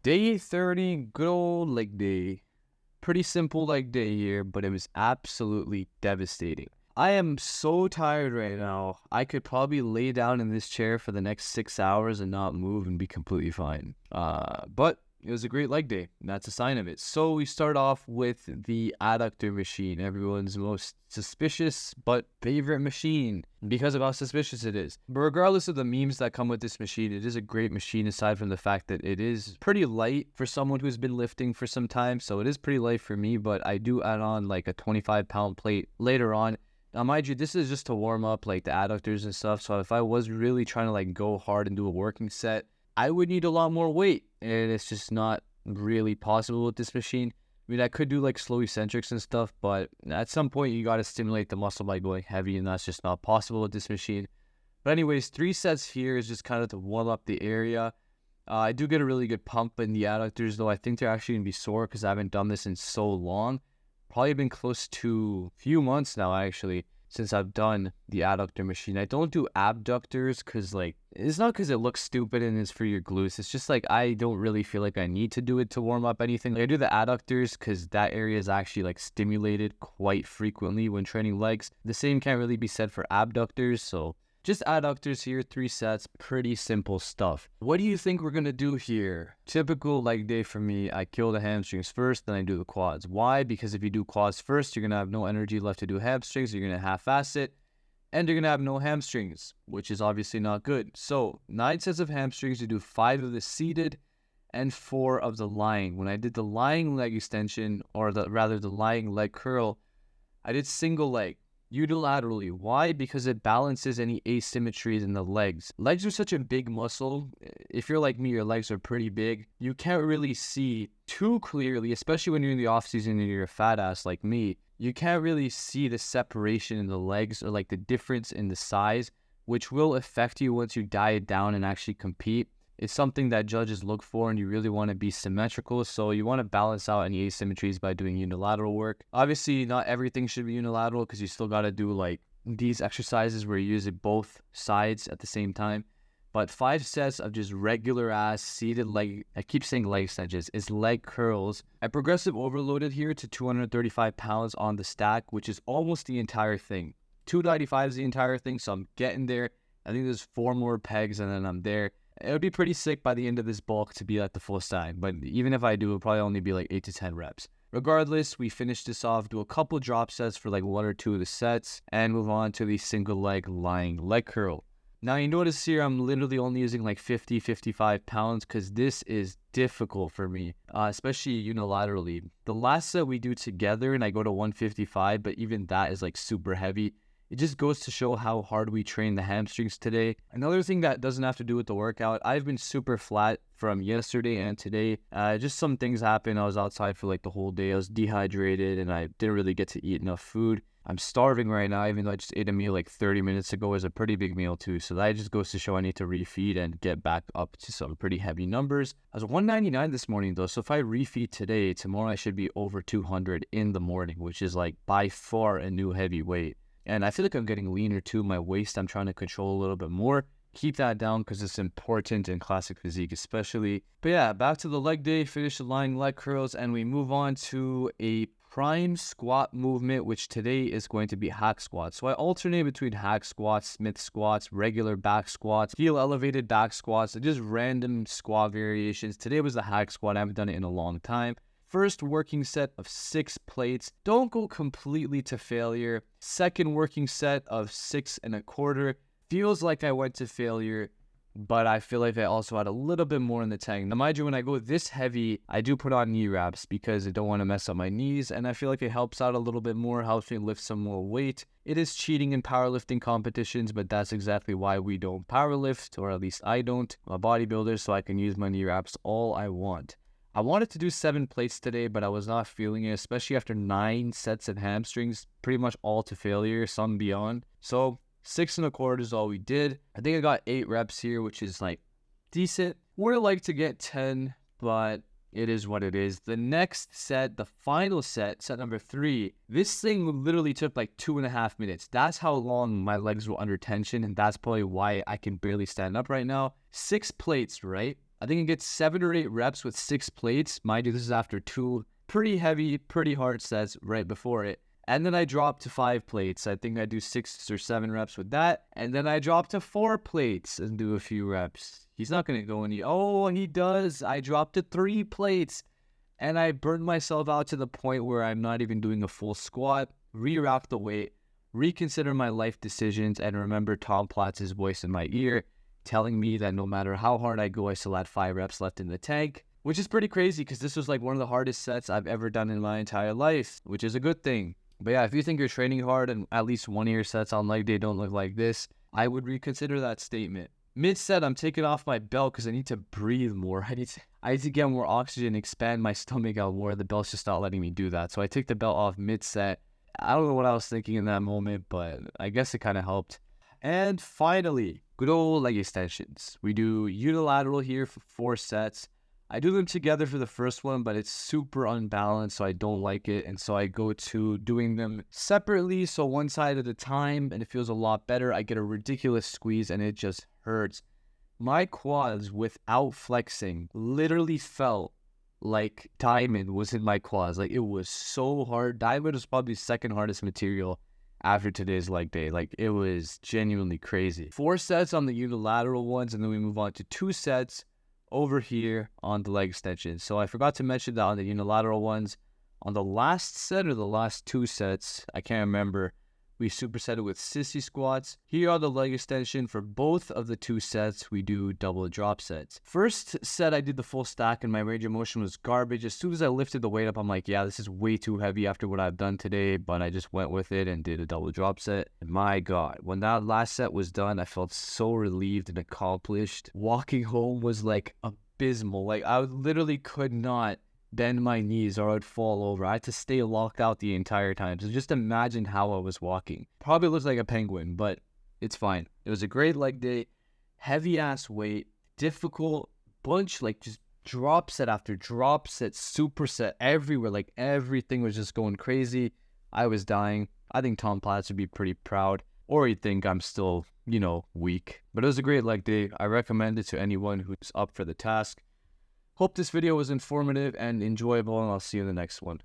Day 30, good old leg day. Pretty simple leg day here, but it was absolutely devastating. I am so tired right now. I could probably lay down in this chair for the next 6 hours and not move and be completely fine. But it was a great leg day, and that's a sign of it. So we start off with the adductor machine, everyone's most suspicious but favorite machine because of how suspicious it is. But regardless of the memes that come with this machine, it is a great machine aside from the fact that it is pretty light for someone who's been lifting for some time. So it is pretty light for me, but I do add on like a 25-pound plate later on. Now, mind you, this is just to warm up like the adductors and stuff. So if I was really trying to like go hard and do a working set, I would need a lot more weight, and it's just not really possible with this machine. I mean, I could do like slow eccentrics and stuff, but at some point you got to stimulate the muscle by going heavy, and that's just not possible with this machine. But anyways, 3 sets here is just kind of to warm up the area. I do get a really good pump in the adductors, though I think they're actually going to be sore because I haven't done this in so long. Probably been close to a few months now, actually, since I've done the adductor machine. I don't do abductors because, like, it's not because it looks stupid and it's for your glutes. It's just, like, I don't really feel like I need to do it to warm up anything. Like, I do the adductors because that area is actually, like, stimulated quite frequently when training legs. The same can't really be said for abductors, so just adductors here, 3 sets, pretty simple stuff. What do you think we're going to do here? Typical leg day for me, I kill the hamstrings first, then I do the quads. Why? Because if you do quads first, you're going to have no energy left to do hamstrings, you're going to half-ass it, and you're going to have no hamstrings, which is obviously not good. So 9 sets of hamstrings, you do 5 of the seated and 4 of the lying. When I did the lying leg extension, or rather the lying leg curl, I did single leg. Unilaterally. Why? Because it balances any asymmetries in the legs. Legs are such a big muscle. If you're like me, your legs are pretty big. You can't really see too clearly, especially when you're in the off season and you're a fat ass like me. You can't really see the separation in the legs or like the difference in the size, which will affect you once you diet down and actually compete. It's something that judges look for, and you really want to be symmetrical, so you want to balance out any asymmetries by doing unilateral work. Obviously, not everything should be unilateral because you still got to do like these exercises where you use it both sides at the same time. But 5 sets of just regular ass seated leg, I keep saying leg extensions, is leg curls. I progressive overloaded here to 235 pounds on the stack, which is almost the entire thing. 295 is the entire thing, so I'm getting there. I think there's 4 more pegs and then I'm there. It would be pretty sick by the end of this bulk to be at the full stack, but even if I do, it'll probably only be like 8 to 10 reps. Regardless, we finish this off, do a couple drop sets for like 1 or 2 of the sets, and move on to the single leg lying leg curl. Now, you notice here I'm literally only using like 50, 55 pounds because this is difficult for me, especially unilaterally. The last set we do together and I go to 155, but even that is like super heavy. It just goes to show how hard we train the hamstrings today. Another thing that doesn't have to do with the workout, I've been super flat from yesterday and today. Just some things happened. I was outside for like the whole day. I was dehydrated and I didn't really get to eat enough food. I'm starving right now, even though I just ate a meal like 30 minutes ago. It was a pretty big meal too. So that just goes to show I need to refeed and get back up to some pretty heavy numbers. I was 199 this morning though. So if I refeed today, tomorrow I should be over 200 in the morning, which is like by far a new heavy weight. And I feel like I'm getting leaner too. My waist, I'm trying to control a little bit more. Keep that down because it's important in classic physique especially. But yeah, back to the leg day, finish the lying leg curls, and we move on to a prime squat movement, which today is going to be hack squats. So I alternate between hack squats, Smith squats, regular back squats, heel elevated back squats, and just random squat variations. Today was the hack squat. I haven't done it in a long time. First working set of 6 plates. Don't go completely to failure. Second working set of 6 1/4. Feels like I went to failure, but I feel like I also had a little bit more in the tank. Now, mind you, when I go this heavy, I do put on knee wraps because I don't want to mess up my knees, and I feel like it helps out a little bit more, helps me lift some more weight. It is cheating in powerlifting competitions, but that's exactly why we don't powerlift, or at least I don't. I'm a bodybuilder, so I can use my knee wraps all I want. I wanted to do 7 plates today, but I was not feeling it, especially after 9 sets of hamstrings, pretty much all to failure, some beyond. So 6 1/4 is all we did. I think I got 8 reps here, which is like decent. Would have liked to get 10, but it is what it is. The next set, the final set, set number 3, this thing literally took like 2.5 minutes. That's how long my legs were under tension, and that's probably why I can barely stand up right now. 6 plates, right? I think I get 7 or 8 reps with 6 plates. Mind you, this is after 2 pretty heavy, pretty hard sets right before it. And then I drop to 5 plates. I think I do 6 or 7 reps with that. And then I drop to 4 plates and do a few reps. He's not going to go any. Oh, he does. I drop to 3 plates. And I burned myself out to the point where I'm not even doing a full squat. Re-rack the weight. Reconsider my life decisions. And remember Tom Platz's voice in my ear telling me that no matter how hard I go, I still had 5 reps left in the tank. Which is pretty crazy because this was like one of the hardest sets I've ever done in my entire life. Which is a good thing. But yeah, if you think you're training hard and at least one of your sets on leg day don't look like this, I would reconsider that statement. Mid-set, I'm taking off my belt because I need to breathe more. I need to get more oxygen, expand my stomach out more. The belt's just not letting me do that. So I take the belt off mid-set. I don't know what I was thinking in that moment, but I guess it kind of helped. And finally, good old leg extensions. We do unilateral here for 4 sets. I do them together for the first one, but it's super unbalanced, so I don't like it. And so I go to doing them separately, so one side at a time, and it feels a lot better. I get a ridiculous squeeze, and it just hurts. My quads, without flexing, literally felt like diamond was in my quads. Like, it was so hard. Diamond was probably the second hardest material after today's leg day. Like, it was genuinely crazy. 4 sets on the unilateral ones, and then we move on to 2 sets over here on the leg extensions. So I forgot to mention that on the unilateral ones, on the last set or the last 2 sets, I can't remember, we superset it with sissy squats. Here are the leg extension for both of the 2 sets. We do double drop sets. First set, I did the full stack and my range of motion was garbage. As soon as I lifted the weight up, I'm like, yeah, this is way too heavy after what I've done today, but I just went with it and did a double drop set. And my God, when that last set was done, I felt so relieved and accomplished. Walking home was like abysmal. Like, I literally could not bend my knees or I'd fall over. I had to stay locked out the entire time. So just imagine how I was walking. Probably looks like a penguin, but it's fine. It was a great leg day. Heavy ass weight, difficult bunch, like just drop set after drop set, superset everywhere. Like everything was just going crazy. I was dying. I think Tom Platz would be pretty proud, or he'd think I'm still, weak. But it was a great leg day. I recommend it to anyone who's up for the task. Hope this video was informative and enjoyable, and I'll see you in the next one.